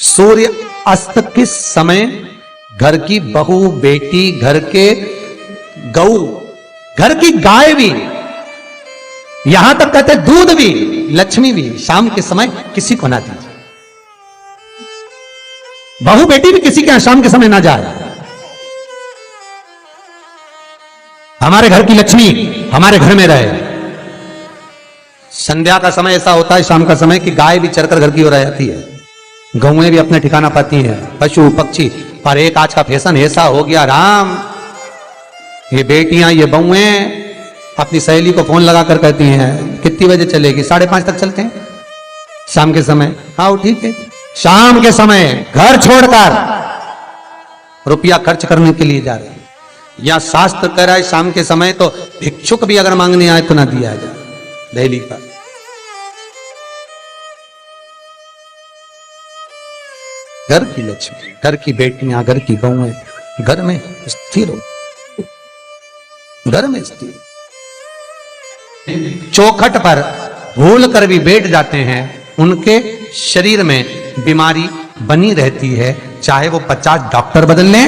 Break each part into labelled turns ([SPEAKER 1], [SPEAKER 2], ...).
[SPEAKER 1] सूर्य अस्त के समय घर की बहू बेटी, घर के गऊ, घर की गाय भी, यहां तक कहते दूध भी, लक्ष्मी भी शाम के समय किसी को ना दीजिए। बहू बेटी भी किसी के यहां शाम के समय ना जाए। हमारे घर की लक्ष्मी हमारे घर में रहे। संध्या का समय ऐसा होता है, शाम का समय, कि गाय भी चरकर घर की ओर आ जाती है, गौएं भी अपने ठिकाना पाती हैं, पशु पक्षी। पर एक आज का फैशन ऐसा हो गया राम, ये बेटियां ये बहुएं अपनी सहेली को फोन लगाकर कहती हैं कितनी बजे चलेगी, 5:30 तक चलते हैं शाम के समय। आओ ठीक है, शाम के समय घर छोड़कर रुपया खर्च करने के लिए जा रहे हैं। या शास्त्र कह रहा है शाम के समय तो भिक्षुक भी अगर मांगने आए तो ना दिया जाए। दहली पर घर की लक्ष्मी, घर की बेटियां, घर की बहुएं घर में स्थिर हो, घर में स्थिर। चौखट पर भूल कर भी बैठ जाते हैं, उनके शरीर में बीमारी बनी रहती है। चाहे वो 50 डॉक्टर बदल लें,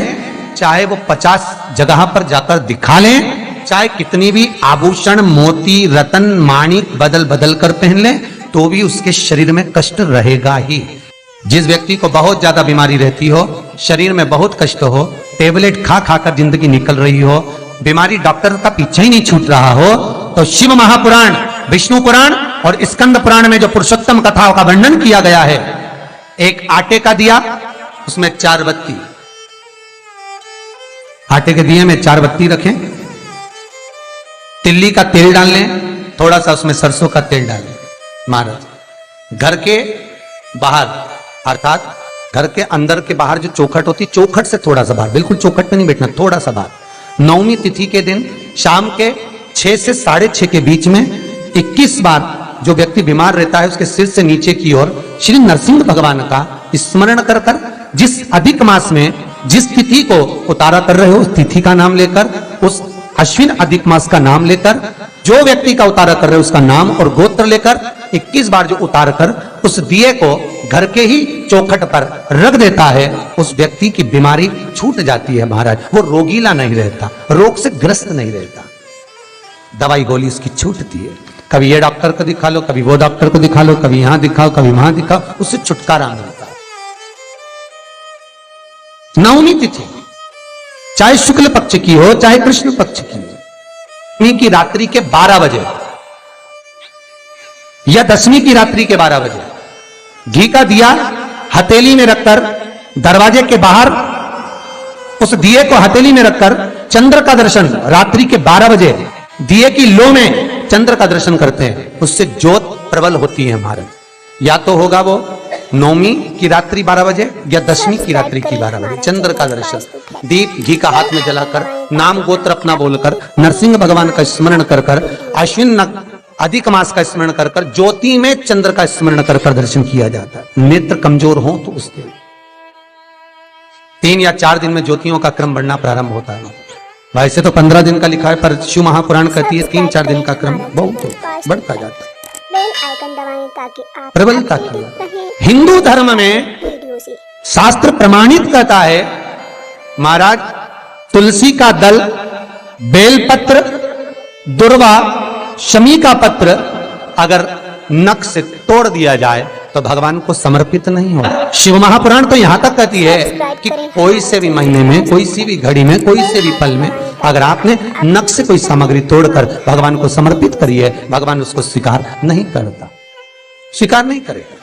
[SPEAKER 1] चाहे वो 50 जगह पर जाकर दिखा लें, चाहे कितनी भी आभूषण मोती रतन माणिक बदल बदल कर पहन लें, तो भी उसके शरीर में कष्ट रहेगा ही। जिस व्यक्ति को बहुत ज्यादा बीमारी रहती हो, शरीर में बहुत कष्ट हो, टेबलेट खा खा कर जिंदगी निकल रही हो, बीमारी डॉक्टर का पीछे ही नहीं छूट रहा हो, तो शिव महापुराण, विष्णु पुराण और स्कंद पुराण में जो पुरुषोत्तम कथाओं का वर्णन किया गया है, एक आटे का दिया, उसमें 4 बत्ती, आटे के दिए में 4 बत्ती रखें, तिल्ली का तेल डाल लें, थोड़ा सा उसमें सरसों का तेल डालें। महाराज घर के बाहर, अर्थात घर के अंदर के बाहर जो चौखट होती, चौखट से थोड़ा सा बाहर, बिल्कुल चौखट पे नहीं बैठना, थोड़ा सा बाहर, 9वीं तिथि के दिन शाम के 6 से 6:30 के बीच में 21 बार जो व्यक्ति बीमार रहता है उसके सिर से नीचे की ओर श्री नरसिंह भगवान का स्मरण कर कर, जिस अधिक मास में जिस तिथि को उतारा कर रहे हो उस तिथि का नाम लेकर, उस अश्विन अधिक मास का नाम लेकर, जो व्यक्ति का उतारा कर रहे हो उसका नाम और गोत्र लेकर 21 बार जो उतार कर उस दिए को घर के ही चौखट पर रख देता है, उस व्यक्ति की बीमारी छूट जाती है। महाराज वो रोगीला नहीं रहता, रोग से ग्रस्त नहीं रहता, दवाई गोली उसकी छूटती है। कभी ये डॉक्टर को दिखा लो, कभी वो डॉक्टर को दिखा लो, कभी यहां दिखाओ, कभी वहां दिखाओ, उससे छुटकारा मिलता है। 9वीं तिथि चाहे शुक्ल पक्ष की हो चाहे कृष्ण पक्ष की हो, दसवीं की रात्रि के 12 बजे या 10वीं की रात्रि के 12 बजे घी का दिया हथेली में रखकर दरवाजे के बाहर उस दिए को हथेली में रखकर चंद्र का दर्शन रात्रि के 12 बजे दिए की लो में चंद्र का दर्शन करते हैं, उससे ज्योत प्रबल होती है। महाराज या तो होगा वो 9वीं की रात्रि 12 बजे या 10वीं की रात्रि की 12 बजे चंद्र का दर्शन, दीप घी का हाथ में जलाकर, नाम गोत्र अपना बोलकर, नरसिंह भगवान का स्मरण कर कर, अश्विन अधिक मास का स्मरण कर कर, ज्योति में चंद्र का स्मरण कर कर दर्शन किया जाता है। नेत्र कमजोर हो तो उस दिन 3 या 4 दिन में ज्योतियों का क्रम बढ़ना प्रारंभ होता है। वैसे तो 15 दिन का लिखा है, पर शिव महापुराण कहती है 3-4 दिन का क्रम बहुत बढ़ता जाता है। प्रबलता की हिंदू धर्म में शास्त्र प्रमाणित कहता है, महाराज तुलसी का दल, बेलपत्र, दुर्वा, शमी का पत्र अगर नख से तोड़ दिया जाए तो भगवान को समर्पित नहीं हो। शिव महापुराण तो यहां तक कहती है कि कोई से भी महीने में, कोई सी भी घड़ी में, कोई से भी पल में अगर आपने नख से कोई सामग्री तोड़कर भगवान को समर्पित करी है, भगवान उसको स्वीकार नहीं करता, स्वीकार नहीं करेगा।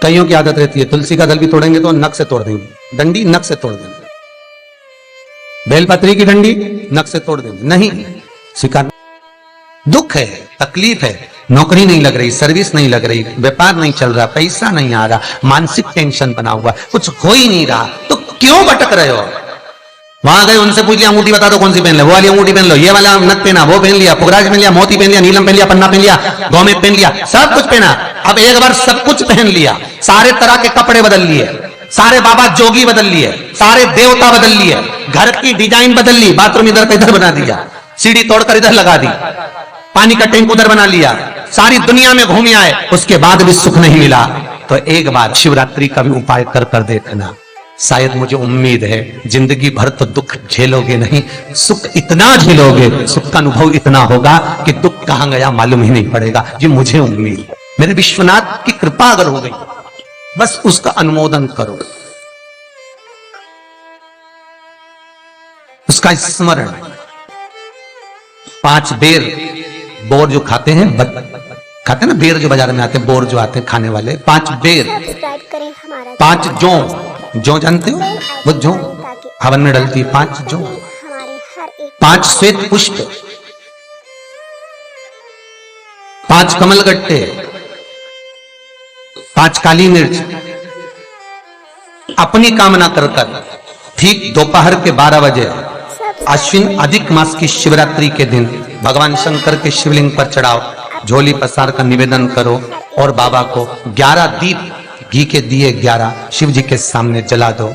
[SPEAKER 1] कईयों की आदत रहती है तुलसी का दल भी तोड़ेंगे तो नख से तोड़ देंगे, डंडी नख से तोड़ देंगे, बेलपत्री की डंडी नख से तोड़ देंगे, नहीं स्वीकार। दुख है, तकलीफ है, नौकरी नहीं लग रही, सर्विस नहीं लग रही, व्यापार नहीं चल रहा, पैसा नहीं आ रहा, मानसिक टेंशन बना हुआ, कुछ हो ही नहीं रहा, तो क्यों भटक रहे हो? वहां गए उनसे पूछ लिया अंगूठी बता दो कौन सी पहन ले, वो वाली अंगूठी पहन लो, ये वाला नथ पहना, वो पहन लिया, पुगराज पहन लिया, मोती पहन लिया, नीलम पहन लिया, पन्ना पहन लिया, गौमेद पहन लिया, सब कुछ पहना। अब एक बार सब कुछ पहन लिया, सारे तरह के कपड़े बदल लिए, सारे बाबा जोगी बदल लिए, सारे देवता बदल लिए, घर की डिजाइन बदल ली, बाथरूम इधर का इधर बना दिया, सीढ़ी तोड़कर इधर लगा दी, पानी का टैंक उधर बना लिया, सारी दुनिया में घूम आए, उसके बाद भी सुख नहीं मिला, तो एक बार शिवरात्रि का भी उपाय कर कर देखना। शायद मुझे उम्मीद है जिंदगी भर तो दुख झेलोगे नहीं, सुख इतना झेलोगे, सुख का अनुभव इतना होगा कि दुख कहां गया मालूम ही नहीं पड़ेगा। ये मुझे उम्मीद है, मेरे विश्वनाथ की कृपा अगर हो गई, बस उसका अनुमोदन करो, उसका स्मरण। 5 बेर बोर जो खाते हैं, खाते हैं ना बेर, जो बाजार में आते हैं, बोर जो आते हैं खाने वाले, 5 बेर, 5 जौ जानते हो, वो जौ हवन में डलती है, 5 जौ, 5 श्वेत पुष्प, 5 कमलगट्टे, 5 काली मिर्च, अपनी कामना कर कर ठीक दोपहर के 12 बजे अश्विन अधिक मास की शिवरात्रि के दिन भगवान शंकर के शिवलिंग पर चढ़ाओ, झोली पसार का निवेदन करो और बाबा को 11 दीप घी के दिए 11 शिव जी के सामने जला दो।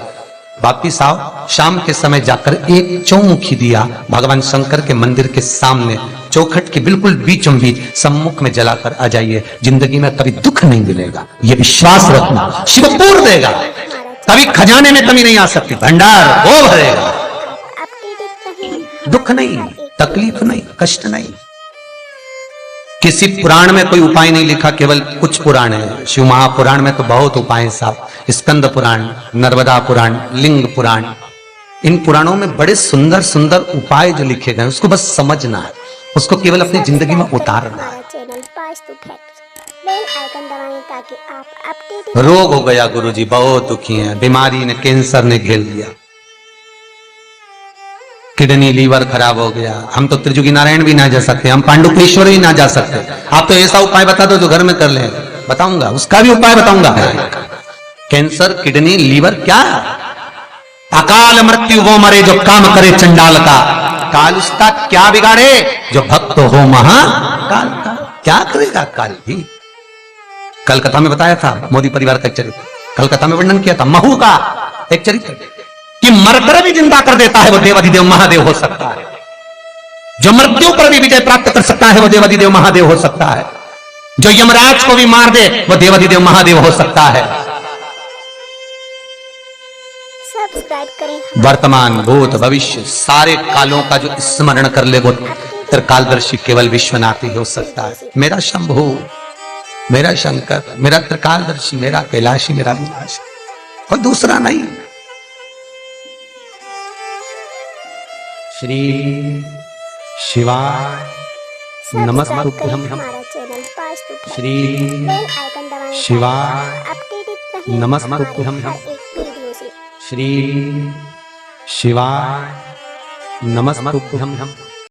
[SPEAKER 1] वापिस आओ, शाम के समय जाकर एक चौमुखी दिया भगवान शंकर के मंदिर के सामने चौखट के बिल्कुल बीचों बीच सम्मुख में जलाकर आ जाइए। जिंदगी में कभी दुख नहीं मिलेगा, ये विश्वास रखना, शिव पूर्ण देगा, कभी खजाने में कमी नहीं आ सकती, भंडार वो भरेगा। दुख नहीं, तकलीफ नहीं, कष्ट नहीं। किसी पुराण में कोई उपाय नहीं लिखा, केवल कुछ पुराण है। शिव महापुराण में तो बहुत उपाय हैं साहब, स्कंद पुराण, नर्मदा पुराण, लिंग पुराण, इन पुराणों में बड़े सुंदर सुंदर उपाय जो लिखे गए, उसको बस समझना है, उसको केवल अपनी जिंदगी में उतारना है। रोग हो गया गुरुजी, बहुत दुखी हैं, बीमारी ने, कैंसर ने घेर लिया, किडनी लीवर खराब हो गया, हम तो त्रिजुगी नारायण भी ना जा सकते, हम पांडुकेश्वर भी ना जा सकते। आप तो ऐसा उपाय बता दो जो घर में कर ले, बताऊंगा, उसका भी उपाय बताऊंगा। कैंसर, किडनी, लीवर, क्या अकाल मृत्यु वो मरे जो काम करे चंडाल का, काल उसका क्या बिगाड़े जो भक्त हो महाकाल का। क्या करेगा काल भी। कलकत्ता में बताया था मोदी परिवार का एक चरित्र, कलकत्ता में वर्णन किया था महू का एक चरित्र, कि मरकर भी जिंदा कर देता है वो देवाधिदेव महादेव हो सकता है, जो मृत्यु पर भी विजय प्राप्त कर सकता है वो देवाधिदेव महादेव हो सकता है, जो यमराज को भी मार दे वो देवाधिदेव महादेव हो सकता है। सब्सक्राइब करें। वर्तमान, भूत, भविष्य सारे कालों का जो स्मरण कर ले वो त्रिकालदर्शी केवल विश्वनाथ ही हो सकता है। मेरा शंभु, मेरा शंकर, मेरा त्रिकालदर्शी, मेरा कैलाशी, मेरा विनाशी, और दूसरा नहीं। श्री शिवाय नमस्तुभ्यं, श्री शिवाय नमस्तुभ्यं, श्री शिवाय नमस्तुभ्यं।